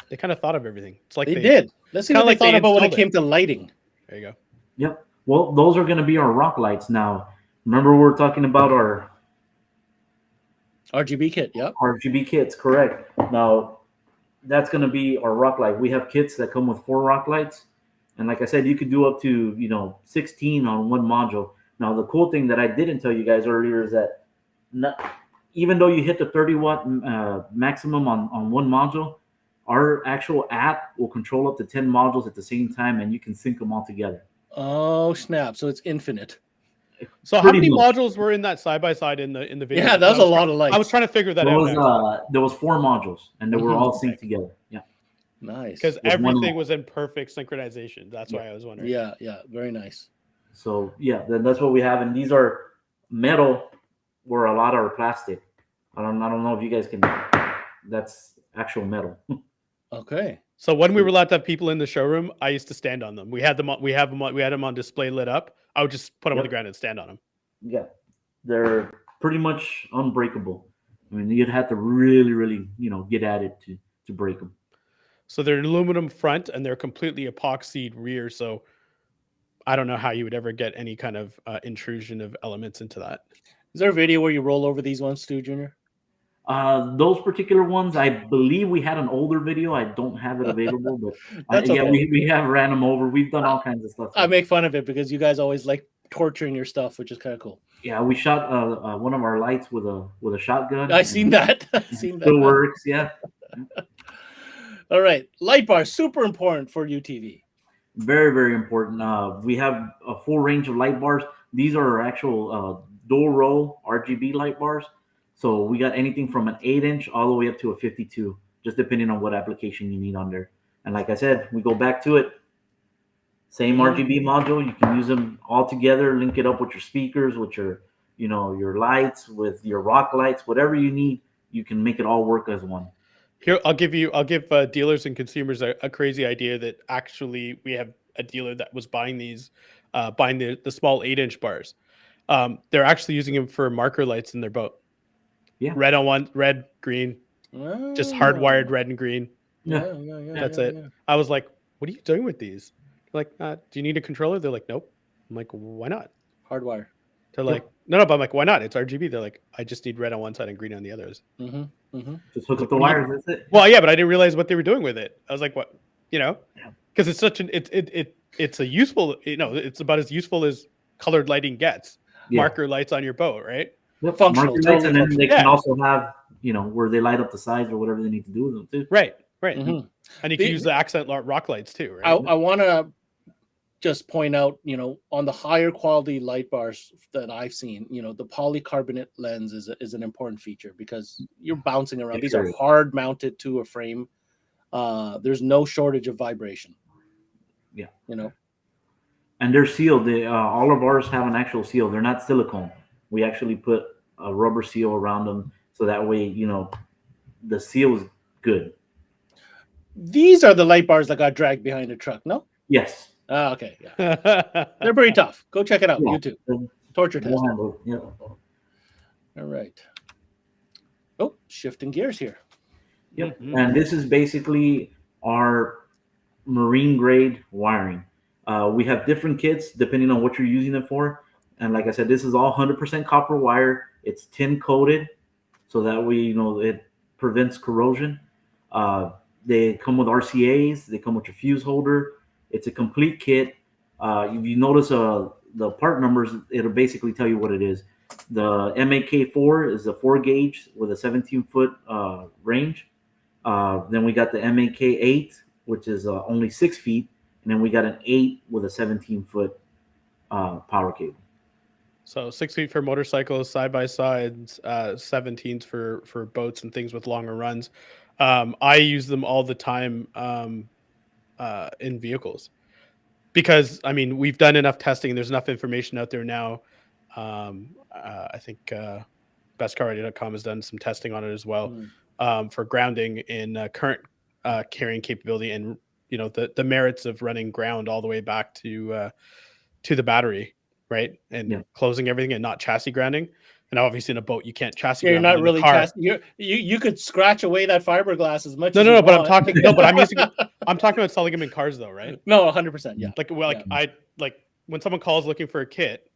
they kind of thought of everything. It's like They did. Let's see kinda what they like they thought about when it installed came to lighting. There you go. Yep. Well, those are going to be our rock lights now. Remember, we're talking about our RGB kit. Yep. RGB kits, correct? Now, that's going to be our rock light. We have kits that come with 4 rock lights, and like I said, you could do up to 16 on one module. Now, the cool thing that I didn't tell you guys earlier is that even though you hit the 30-watt maximum on one module, our actual app will control up to 10 modules at the same time, and you can sync them all together. Oh snap! So it's infinite. So how Pretty many much. modules were in that side by side in the video? Yeah, that was a lot of lights. I was trying to figure that There out. was there was 4 modules, and they were all Okay. synced together. Yeah, Nice. Because With one everything light. was in perfect synchronization. That's why I was wondering. Yeah, very nice. so yeah, then that's what we have, and these are metal, where a lot are plastic. I don't know if you guys can. That's actual metal. Okay. So when we were allowed to have people in the showroom, I used to stand on them. We had them on display lit up. I would just put them on the Yep. ground and stand on them. Yeah, they're pretty much unbreakable. I mean, you'd have to really get at it to break them. So they're an aluminum front and they're completely epoxied rear. So I don't know how you would ever get any kind of intrusion of elements into that. Is there a video where you roll over these ones too, Junior? Those particular ones, I believe we had an older video. I don't have it available, but That's yeah, okay. we have ran them over. We've done all kinds of stuff. I make fun of it because you guys always like torturing your stuff, which is kind of cool. Yeah, we shot one of our lights with a shotgun. I seen that. I seen that. Still works. Yeah, All right, light bars super important for UTV. very important. We have a full range of light bars. These are our actual dual row RGB light bars. So we got anything from an 8-inch all the way up to a 52, just depending on what application you need on there. And like I said, we go back to it. Same RGB module. You can use them all together, link it up with your speakers, with your lights, with your rock lights, whatever you need. You can make it all work as one. Here, I'll give dealers and consumers a crazy idea that actually we have a dealer that was buying these, buying the small 8-inch bars. They're actually using them for marker lights in their boat. Yeah. Red on one, red, green, just hardwired red and green. Yeah. That's it. Yeah. I was like, what are you doing with these? They're like, do you need a controller? They're like, nope. I'm like, why not? Hardwire. They're like, no, but I'm like, why not? It's RGB. They're like, I just need red on one side and green on the others. Just hook up the wires. That's it. Well, yeah, but I didn't realize what they were doing with it. I was like, what? Because it's such it's a useful, it's about as useful as colored lighting gets. Yeah. Marker lights on your boat, right? Yep. Functional, Marker lights, and then they Yeah. can also have, where they light up the sides or whatever they need to do with them too. Right. Mhm. And you can use the accent rock lights too, right? I want to just point out, on the higher quality light bars that I've seen, the polycarbonate lens is an important feature because you're bouncing around. These are hard mounted to a frame. There's no shortage of vibration. Yeah. And they're sealed. All of ours have an actual seal. They're not silicone. We actually put a rubber seal around them, so that way, the seal is good. These are the light bars that got dragged behind a truck, no? Yes. Okay. Yeah. They're pretty tough. Go check it out. Yeah. YouTube. Torture test. Yeah. All right. Oh, shifting gears here. Yep. And this is basically our marine grade wiring. We have different kits depending on what you're using it for. And like I said, this is all 100% copper wire. It's tin coated, so that way, it prevents corrosion. They come with RCAs. They come with your fuse holder. It's a complete kit. If you notice the part numbers, it'll basically tell you what it is. The MAK4 is a 4 gauge with a 17-foot range. Then we got the MAK8, which is only 6 feet. And then we got an 8 with a 17-foot power cable. So 6 feet for motorcycles, side by sides, 17s for boats and things with longer runs. I use them all the time in vehicles because I mean we've done enough testing. There's enough information out there now. I think bestcarradio.com has done some testing on it as well for grounding in current carrying capability and the merits of running ground all the way back to the battery, right? And closing everything and not chassis grounding. And obviously in a boat you can't chassis You're ground. not In really a car. you could scratch away that fiberglass as much as No, you but I'm want. talking but I'm talking about selling them in cars though, right? No, 100%. Yeah. I when someone calls looking for a kit,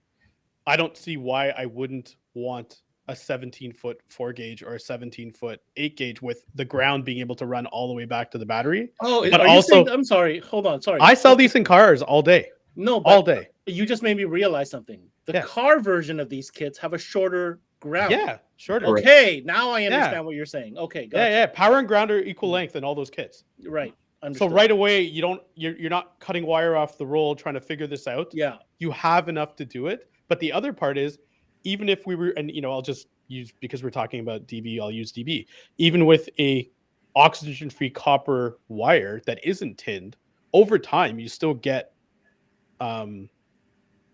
I don't see why I wouldn't want a 17-foot 4-gauge or a 17-foot 8-gauge with the ground being able to run all the way back to the battery. Oh, but are also, you saying, I'm sorry, hold on, sorry. I sell these in cars all day. No, but all day. You just made me realize something. The car version of these kits have a shorter ground. Yeah, shorter. Okay, now I understand what you're saying. Okay, gotcha. Yeah. Power and ground are equal length in all those kits. Right. Understood. So right away, you're not cutting wire off the roll trying to figure this out. Yeah. You have enough to do it. But the other part is, even if we were, and I'll just use, because we're talking about DB, I'll use DB. Even with a oxygen-free copper wire that isn't tinned, over time you still get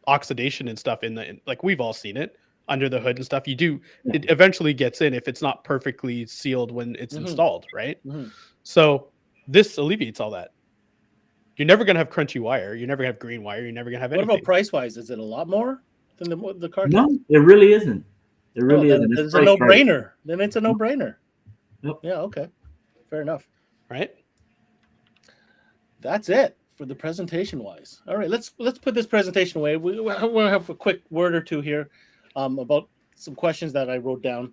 oxidation and stuff like we've all seen it under the hood and stuff. It eventually gets in if it's not perfectly sealed when it's installed, right? So this alleviates all that. You're never going to have crunchy wire. You're never going to have green wire. You're never going to have anything. What about price-wise? Is it a lot more than the car kits? No, it really isn't. It really isn't. It's a no-brainer. Then it's a no-brainer. Yep. Yeah, okay. Fair enough. Right? That's it for the presentation-wise. All right, let's put this presentation away. We'll have a quick word or two here about some questions that I wrote down.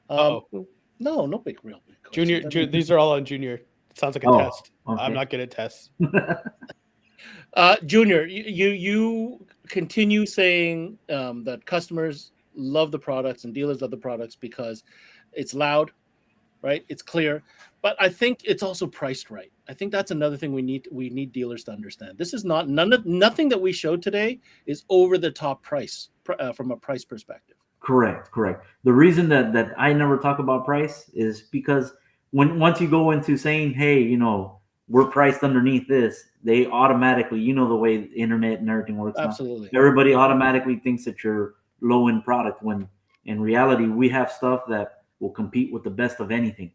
No big questions. Junior, these are all on Junior. It sounds like a test. Okay. I'm not good at tests. Junior, you continue saying that customers love the products and dealers love the products because it's loud, right? It's clear, but I think it's also priced right. I think that's another thing we need dealers to understand. This is nothing that we showed today is over the top price from a price perspective. Correct. The reason that I never talk about price is because once you go into saying, hey, we're priced underneath this, they automatically, the way the internet and everything works. Absolutely. Now, everybody automatically thinks that you're low-end product when in reality we have stuff that will compete with the best of anything,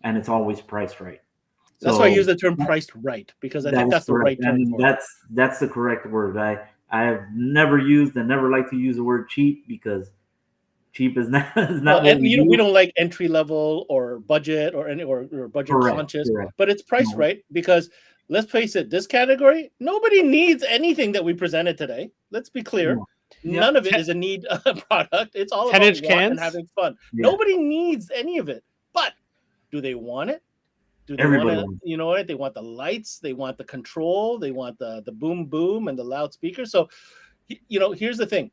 and it's always priced right. That's why I use the term priced right, because I think that's the right term. That's the correct word. I have never used and never like to use the word cheap because cheap is not. We don't like entry level or budget or budget conscious, but it's priced right because let's face it, this category, nobody needs anything that we presented today. Let's be clear. No. None of it is a need product. It's all about want and having fun. Yeah. Nobody needs any of it. But do they want it? Do they want it? They want the lights. They want the control. They want the boom boom and the loudspeaker. So, here's the thing.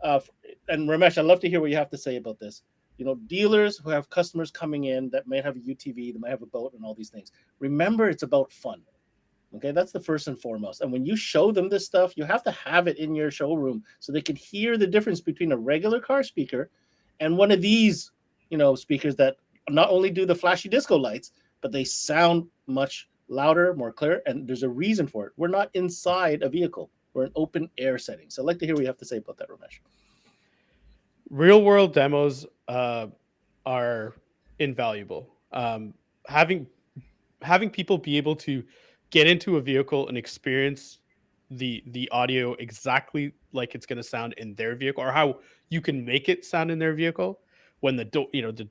And Ramesh, I'd love to hear what you have to say about this. Dealers who have customers coming in that may have a UTV, they might have a boat and all these things. Remember, it's about fun. Okay, that's the first and foremost. And when you show them this stuff, you have to have it in your showroom so they can hear the difference between a regular car speaker and one of these, speakers that not only do the flashy disco lights, but they sound much louder, more clear. And there's a reason for it. We're not inside a vehicle. We're in open air setting. So I'd like to hear what you have to say about that, Ramesh. Real world demos are invaluable. Having people be able to get into a vehicle and experience the audio exactly like it's going to sound in their vehicle, or how you can make it sound in their vehicle when the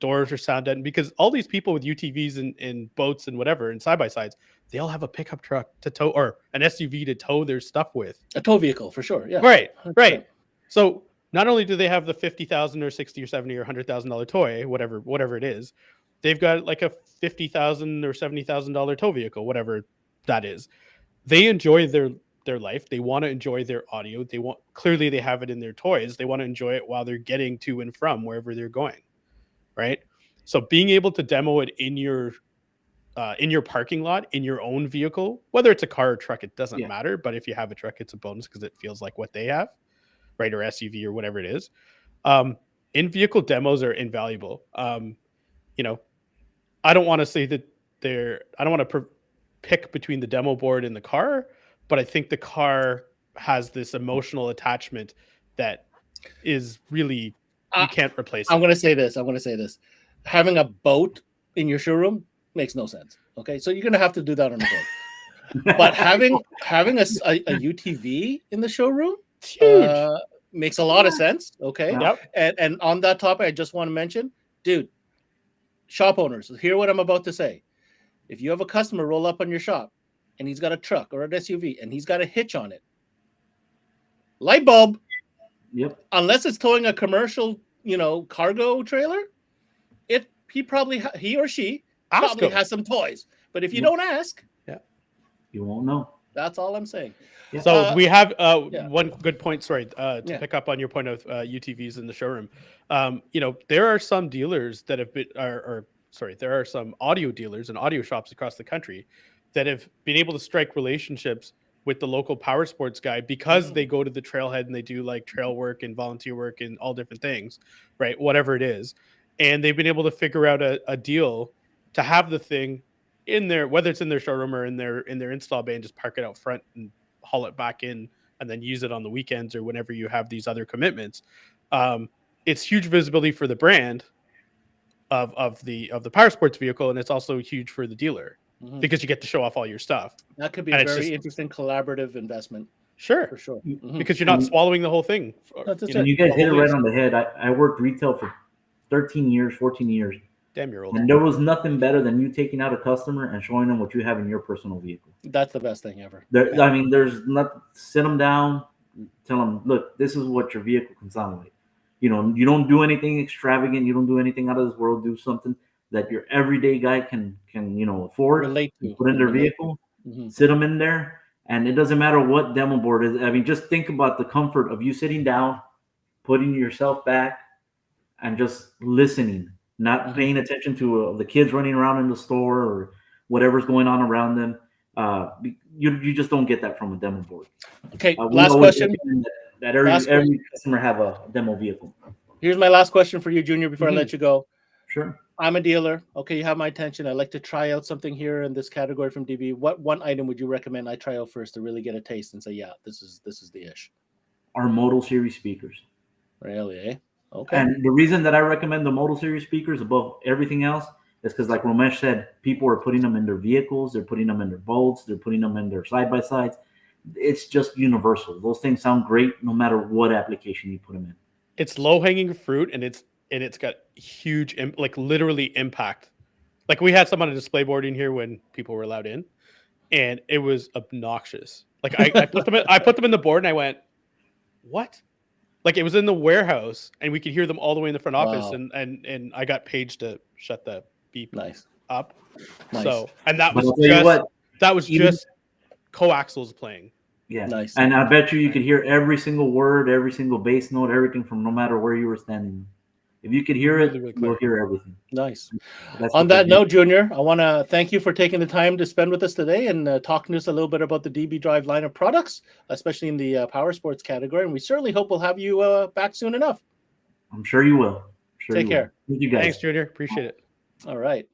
doors are sound deadened, because all these people with UTVs and boats and whatever and side by sides, they all have a pickup truck to tow or an SUV to tow their stuff with. A tow vehicle for sure. Yeah. Right. So not only do they have the $50,000 or $60,000 or $70,000 or $100,000 toy, whatever it is, they've got like a $50,000 or $70,000 tow vehicle, whatever that is. They enjoy their life. They want to enjoy their audio. Clearly they have it in their toys. They want to enjoy it while they're getting to and from wherever they're going. Right. So being able to demo it in your parking lot, in your own vehicle, whether it's a car or truck, it doesn't matter. But if you have a truck, it's a bonus because it feels like what they have, right? Or SUV or whatever it is. In-vehicle demos are invaluable. I don't want to say that I don't want to pick between the demo board and the car, but I think the car has this emotional attachment that is really, you can't replace I'm it. going to say this. Having a boat in your showroom makes no sense. Okay. So you're going to have to do that on a boat. But having a UTV in the showroom It's huge. makes a lot of sense. Okay. Yep. And on that topic, I just want to mention, dude, shop owners, hear what I'm about to say. If you have a customer roll up on your shop and he's got a truck or an SUV and he's got a hitch on it, light bulb. Yep. Unless it's towing a commercial, cargo trailer, he or she probably has some toys. But if you don't ask, you won't know. That's all I'm saying. Yeah. So we have one good point. Sorry, to pick up on your point of UTVs in the showroom. There are some dealers that have been, there are some audio dealers and audio shops across the country that have been able to strike relationships with the local power sports guy because they go to the trailhead and they do like trail work and volunteer work and all different things, right? Whatever it is. And they've been able to figure out a deal to have the thing in there, whether it's in their showroom or in their install bay, and just park it out front and haul it back in and then use it on the weekends or whenever you have these other commitments. It's huge visibility for the brand of the power sports vehicle, and it's also huge for the dealer because you get to show off all your stuff. That could be a very interesting collaborative investment. Sure, for sure. Because you're not swallowing the whole thing. You guys hit it right on the head. I worked retail for 13 years, 14 years. Damn, you're old. And there was nothing better than you taking out a customer and showing them what you have in your personal vehicle. That's the best thing ever. I mean, there's nothing. Sit them down, tell them, look, this is what your vehicle can sound like. You don't do anything extravagant. You don't do anything out of this world. Do something that your everyday guy can afford. Relate to. Put in their vehicle. Sit them in there, and it doesn't matter what demo board is. I mean, just think about the comfort of you sitting down, putting yourself back, and just listening. Not paying attention to the kids running around in the store or whatever's going on around them. You just don't get that from a demo board. Okay, last question. That every customer have a demo vehicle. Here's my last question for you, Junior, before I let you go. Sure. I'm a dealer. Okay, you have my attention. I'd like to try out something here in this category from DB. What one item would you recommend I try out first to really get a taste and say, yeah, this is the ish? Our Model Series speakers. Really, eh? Okay. And the reason that I recommend the Model Series speakers above everything else is because, like Ramesh said, people are putting them in their vehicles, they're putting them in their boats, they're putting them in their side-by-sides. It's just universal. Those things sound great no matter what application you put them in. It's low-hanging fruit, and it's got huge, literally impact. Like we had some on a display board in here when people were allowed in, and it was obnoxious. Like I put them in the board, and I went, what? Like it was in the warehouse, and we could hear them all the way in the front office, and I got paged to shut the beep up. Nice. So, and that was just coaxials playing. Yeah, nice. And I bet you could hear every single word, every single bass note, everything from no matter where you were standing. If you could hear it, you'll hear everything. Nice. On that note, Junior, I want to thank you for taking the time to spend with us today and talking to us a little bit about the DB Drive line of products, especially in the power sports category. And we certainly hope we'll have you back soon enough. I'm sure you will. Take care. Thank you guys. Thanks, Junior. Appreciate it. All right.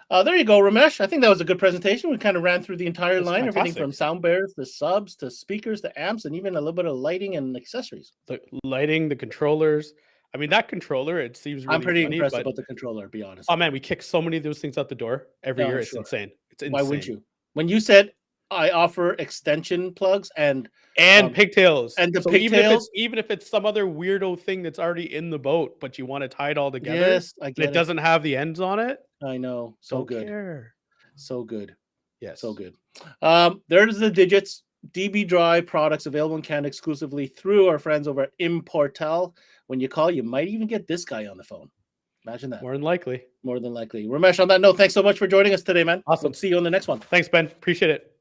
There you go, Ramesh. I think that was a good presentation. We kind of ran through the entire line, fantastic. Everything from sound bears, to subs, to speakers, to amps, and even a little bit of lighting and accessories. The lighting, the controllers. I mean, that controller, it seems really I'm pretty funny, impressed about the controller, to be honest. Oh, man, we kick so many of those things out the door every year. It's insane. It's insane. Why wouldn't you? When you said I offer extension plugs and pigtails. And the pigtails. Even if it's some other weirdo thing that's already in the boat, but you want to tie it all together. Yes, I get it. Doesn't have the ends on it. I know. So Don't good. Care. So good. Yes. So good. There's the digits. DB Drive products available in Canada exclusively through our friends over at Importel. When you call, you might even get this guy on the phone. Imagine that. More than likely. More than likely. Ramesh, on that note, thanks so much for joining us today, man. Awesome. We'll see you on the next one. Thanks, Ben. Appreciate it.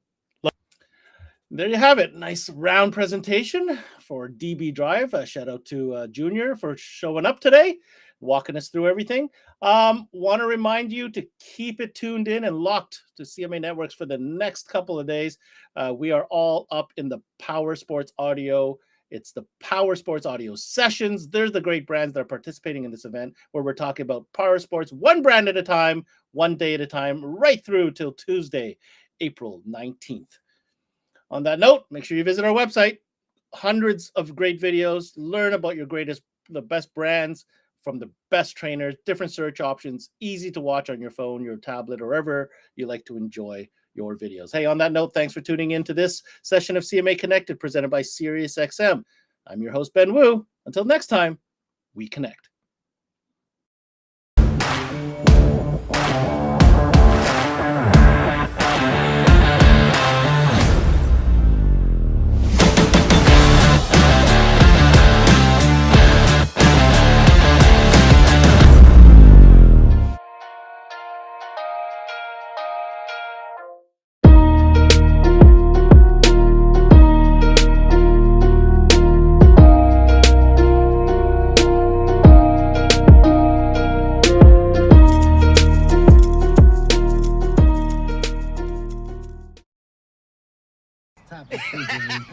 There you have it. Nice round presentation for DB Drive. Shout out to Junior for showing up today, walking us through everything. Want to remind you to keep it tuned in and locked to CMA Networks for the next couple of days. We are all up in the Power Sports Audio It's the Powersports Audio Sessions. There's the great brands that are participating in this event where we're talking about Powersports one brand at a time, one day at a time, right through till Tuesday, April 19th. On that note, make sure you visit our website. Hundreds of great videos. Learn about the best brands from the best trainers, different search options, easy to watch on your phone, your tablet, or wherever you like to enjoy your videos. Hey, on that note, thanks for tuning in to this session of CMA Connected presented by SiriusXM. I'm your host, Ben Wu. Until next time, we connect.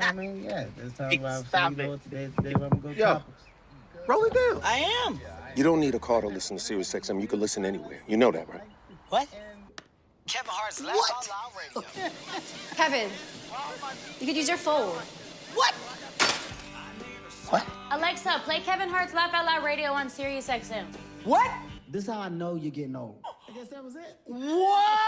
I mean, yeah, let's talk about Stop today where I'm gonna go Yo, topics. roll it down. I am. You don't need a car to listen to SiriusXM. You can listen anywhere. You know that, right? What? Kevin Hart's Laugh Out Loud Radio. Kevin, you could use your phone. What? What? Alexa, play Kevin Hart's Laugh Out Loud Radio on SiriusXM. What? This is how I know you're getting old. I guess that was it. What?